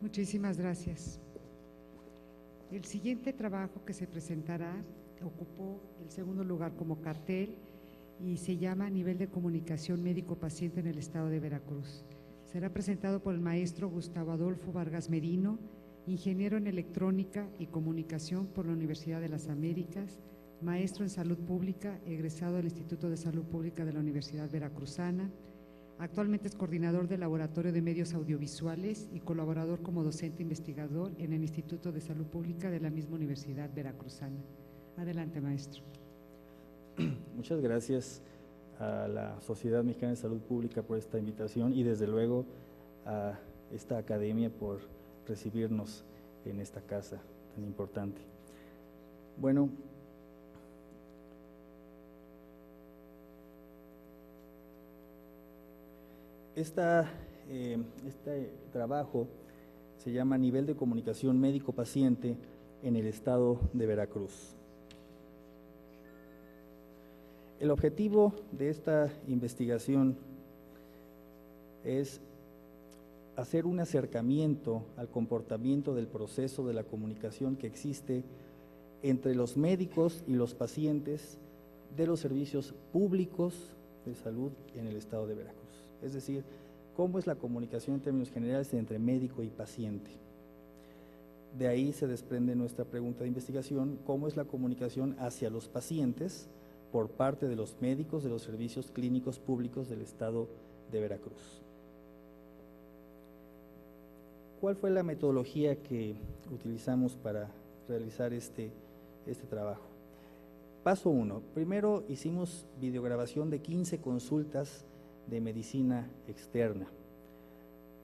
Muchísimas gracias. El siguiente trabajo que se presentará ocupó el segundo lugar como cartel y se llama Nivel de comunicación médico-paciente en el estado de Veracruz. Será presentado por el maestro Gustavo Adolfo Vargas Merino, ingeniero en electrónica y comunicación por la Universidad de las Américas, maestro en salud pública, egresado del Instituto de Salud Pública de la Universidad Veracruzana. Actualmente es coordinador del Laboratorio de Medios Audiovisuales y colaborador como docente investigador en el Instituto de Salud Pública de la misma Universidad Veracruzana. Adelante, maestro. Muchas gracias a la Sociedad Mexicana de Salud Pública por esta invitación y desde luego a esta academia por recibirnos en esta casa tan importante. Bueno, este trabajo se llama Nivel de comunicación médico-paciente en el estado de Veracruz. El objetivo de esta investigación es hacer un acercamiento al comportamiento del proceso de la comunicación que existe entre los médicos y los pacientes de los servicios públicos de salud en el estado de Veracruz. Es decir, cómo es la comunicación en términos generales entre médico y paciente. De ahí se desprende nuestra pregunta de investigación, cómo es la comunicación hacia los pacientes por parte de los médicos de los servicios clínicos públicos del estado de Veracruz. ¿Cuál fue la metodología que utilizamos para realizar este trabajo? Paso 1. Primero hicimos videograbación de 15 consultas de medicina externa.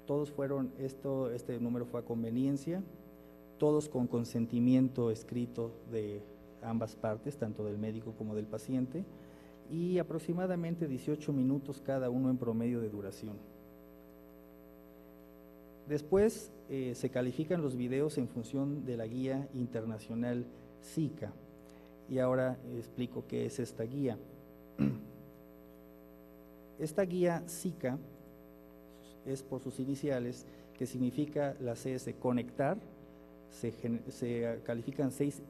Todos fueron, este número fue a conveniencia, todos con consentimiento escrito de ambas partes, tanto del médico como del paciente, y aproximadamente 18 minutos cada uno en promedio de duración. Después se califican los videos en función de la guía internacional SICA, y ahora explico qué es esta guía. Esta guía SICA es por sus iniciales, que significa la C es de conectar, se califican seis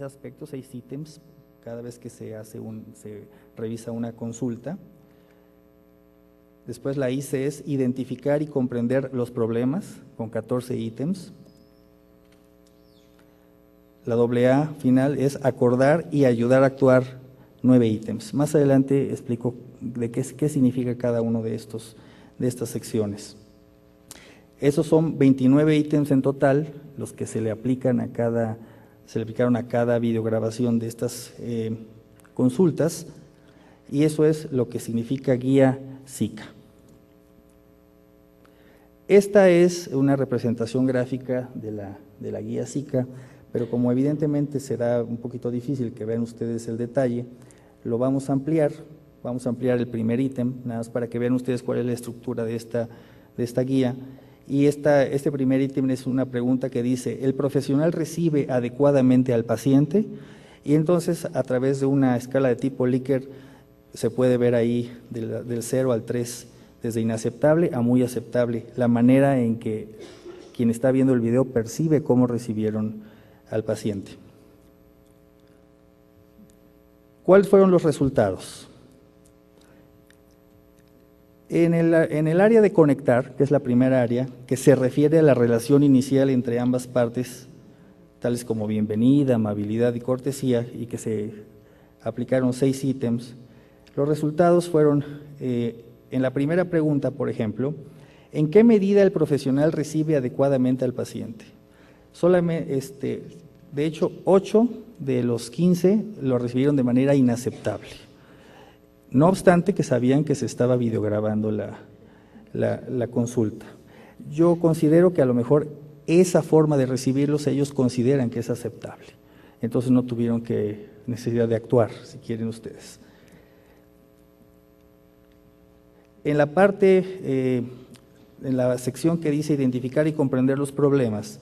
aspectos, 6 ítems, cada vez que se revisa una consulta. Después la IC es identificar y comprender los problemas, con 14 ítems. La AA final es acordar y ayudar a actuar, 9 ítems. Más adelante explico de qué significa cada uno de estas secciones. Esos son 29 ítems en total, los que se le aplicaron a cada videograbación de estas consultas, y eso es lo que significa guía SICA. Esta es una representación gráfica de la guía SICA, pero como evidentemente será un poquito difícil que vean ustedes el detalle, lo vamos a ampliar el primer ítem, nada más para que vean ustedes cuál es la estructura de esta guía. Y este primer ítem es una pregunta que dice, ¿el profesional recibe adecuadamente al paciente? Y entonces a través de una escala de tipo Likert se puede ver ahí del 0 al 3, desde inaceptable a muy aceptable, la manera en que quien está viendo el video percibe cómo recibieron al paciente. ¿Cuáles fueron los resultados? En el área de conectar, que es la primera área, que se refiere a la relación inicial entre ambas partes, tales como bienvenida, amabilidad y cortesía, y que se aplicaron 6 ítems, los resultados fueron, en la primera pregunta, por ejemplo, ¿en qué medida el profesional recibe adecuadamente al paciente? Solamente, de hecho, 8 de los 15 lo recibieron de manera inaceptable. No obstante que sabían que se estaba videograbando la consulta. Yo considero que a lo mejor esa forma de recibirlos ellos consideran que es aceptable. Entonces no tuvieron necesidad de actuar, si quieren ustedes. En la parte, en la sección que dice identificar y comprender los problemas,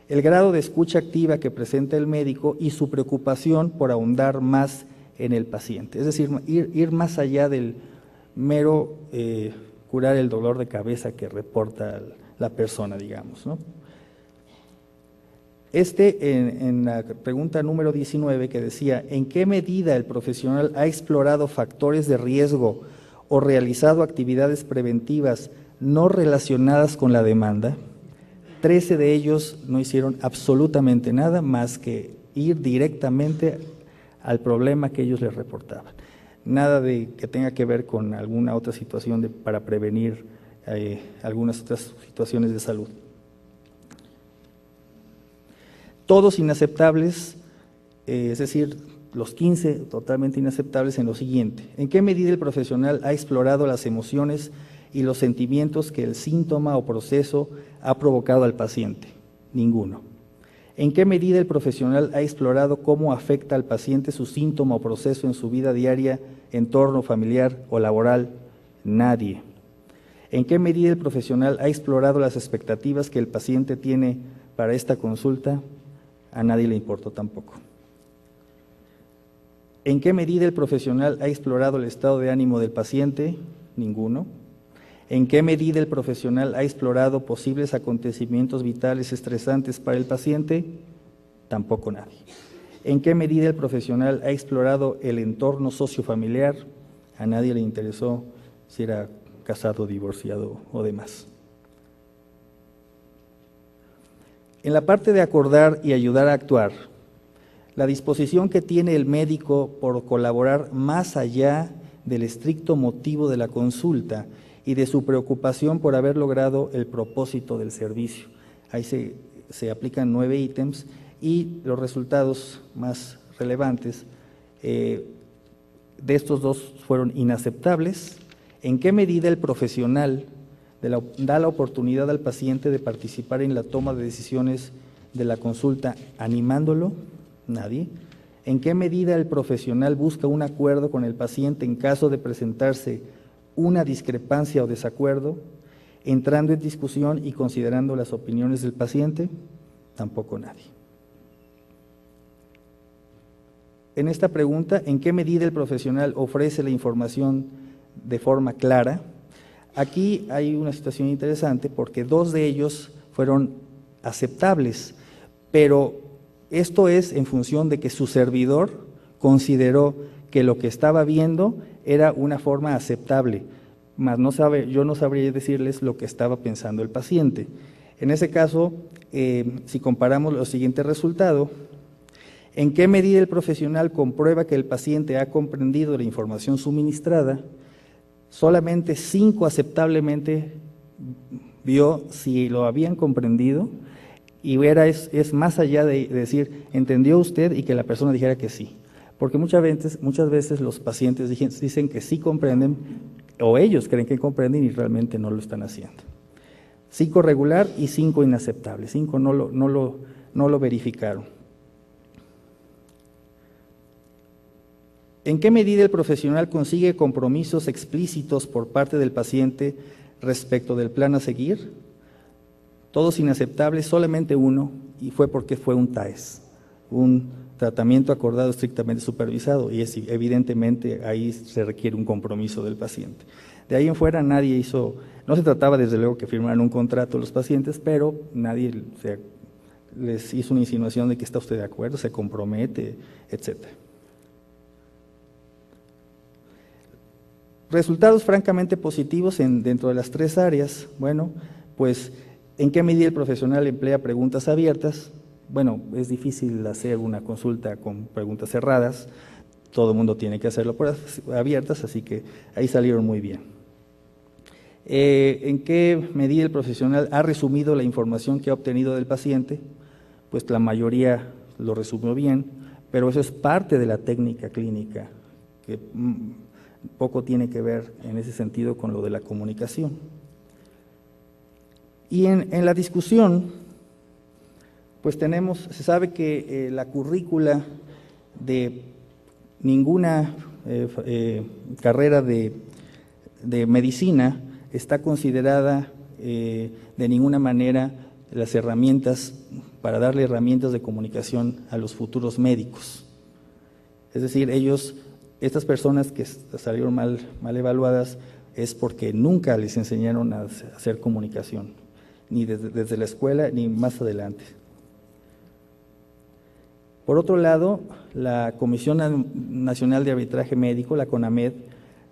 el grado de escucha activa que presenta el médico y su preocupación por ahondar más en el paciente, es decir, ir más allá del mero curar el dolor de cabeza que reporta la persona, digamos, ¿no? En la pregunta número 19, que decía, ¿en qué medida el profesional ha explorado factores de riesgo o realizado actividades preventivas no relacionadas con la demanda? 13 de ellos no hicieron absolutamente nada más que ir directamente al problema que ellos les reportaban. Nada de que tenga que ver con alguna otra situación para prevenir algunas otras situaciones de salud. Todos inaceptables, es decir, los 15 totalmente inaceptables en lo siguiente. ¿En qué medida el profesional ha explorado las emociones y los sentimientos que el síntoma o proceso ha provocado al paciente? Ninguno. ¿En qué medida el profesional ha explorado cómo afecta al paciente su síntoma o proceso en su vida diaria, entorno familiar o laboral? Nadie. ¿En qué medida el profesional ha explorado las expectativas que el paciente tiene para esta consulta? A nadie le importó tampoco. ¿En qué medida el profesional ha explorado el estado de ánimo del paciente? Ninguno. ¿En qué medida el profesional ha explorado posibles acontecimientos vitales estresantes para el paciente? Tampoco nadie. ¿En qué medida el profesional ha explorado el entorno sociofamiliar? A nadie le interesó si era casado, divorciado o demás. En la parte de acordar y ayudar a actuar, la disposición que tiene el médico por colaborar más allá del estricto motivo de la consulta y de su preocupación por haber logrado el propósito del servicio. Ahí se aplican 9 ítems y los resultados más relevantes de estos 2 fueron inaceptables. ¿En qué medida el profesional da la oportunidad al paciente de participar en la toma de decisiones de la consulta animándolo? Nadie. ¿En qué medida el profesional busca un acuerdo con el paciente en caso de presentarse una discrepancia o desacuerdo, entrando en discusión y considerando las opiniones del paciente? Tampoco nadie. En esta pregunta, ¿en qué medida el profesional ofrece la información de forma clara? Aquí hay una situación interesante porque 2 de ellos fueron aceptables, pero esto es en función de que su servidor consideró que lo que estaba viendo era una forma aceptable, mas yo no sabría decirles lo que estaba pensando el paciente. En ese caso, si comparamos los siguientes resultados, ¿en qué medida el profesional comprueba que el paciente ha comprendido la información suministrada? Solamente 5 aceptablemente vio si lo habían comprendido y es más allá de decir, ¿entendió usted? Y que la persona dijera que sí. Porque muchas veces los pacientes dicen que sí comprenden o ellos creen que comprenden y realmente no lo están haciendo. 5 regular y 5 inaceptables. 5 no lo verificaron. ¿En qué medida el profesional consigue compromisos explícitos por parte del paciente respecto del plan a seguir? Todos inaceptables, solamente 1, y fue porque fue un TAES, un tratamiento acordado estrictamente supervisado, y evidentemente ahí se requiere un compromiso del paciente. De ahí en fuera nadie no se trataba desde luego que firmaran un contrato los pacientes, pero nadie les hizo una insinuación de que está usted de acuerdo, se compromete, etcétera. Resultados francamente positivos dentro de las 3 áreas. Bueno, pues, ¿en qué medida el profesional emplea preguntas abiertas? Bueno, es difícil hacer una consulta con preguntas cerradas, todo el mundo tiene que hacerlo por abiertas, así que ahí salieron muy bien. ¿En qué medida el profesional ha resumido la información que ha obtenido del paciente? Pues la mayoría lo resumió bien, pero eso es parte de la técnica clínica, que poco tiene que ver en ese sentido con lo de la comunicación. Y en la discusión, pues se sabe que la currícula de ninguna carrera de medicina está considerada de ninguna manera las herramientas para darle herramientas de comunicación a los futuros médicos. Es decir, estas personas que salieron mal evaluadas es porque nunca les enseñaron a hacer comunicación, ni desde la escuela ni más adelante. Por otro lado, la Comisión Nacional de Arbitraje Médico, la CONAMED,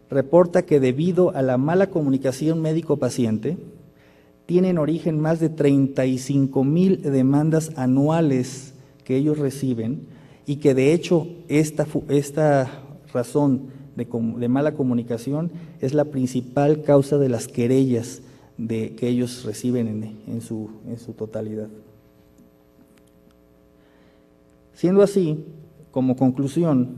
reporta que debido a la mala comunicación médico-paciente, tienen origen más de 35,000 demandas anuales que ellos reciben y que de hecho esta razón de mala comunicación es la principal causa de las querellas que ellos reciben en su totalidad. Siendo así, como conclusión,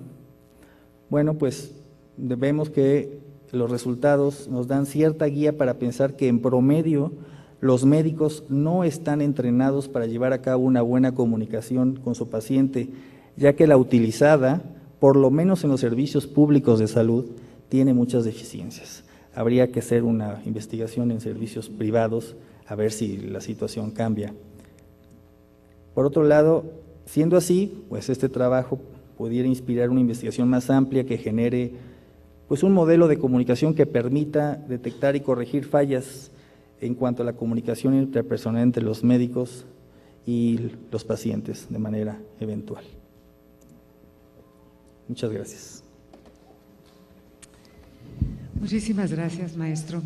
bueno, pues vemos que los resultados nos dan cierta guía para pensar que en promedio los médicos no están entrenados para llevar a cabo una buena comunicación con su paciente, ya que la utilizada, por lo menos en los servicios públicos de salud, tiene muchas deficiencias. Habría que hacer una investigación en servicios privados a ver si la situación cambia. Por otro lado, siendo así, pues este trabajo pudiera inspirar una investigación más amplia que genere pues un modelo de comunicación que permita detectar y corregir fallas en cuanto a la comunicación interpersonal entre los médicos y los pacientes de manera eventual. Muchas gracias. Muchísimas gracias, maestro.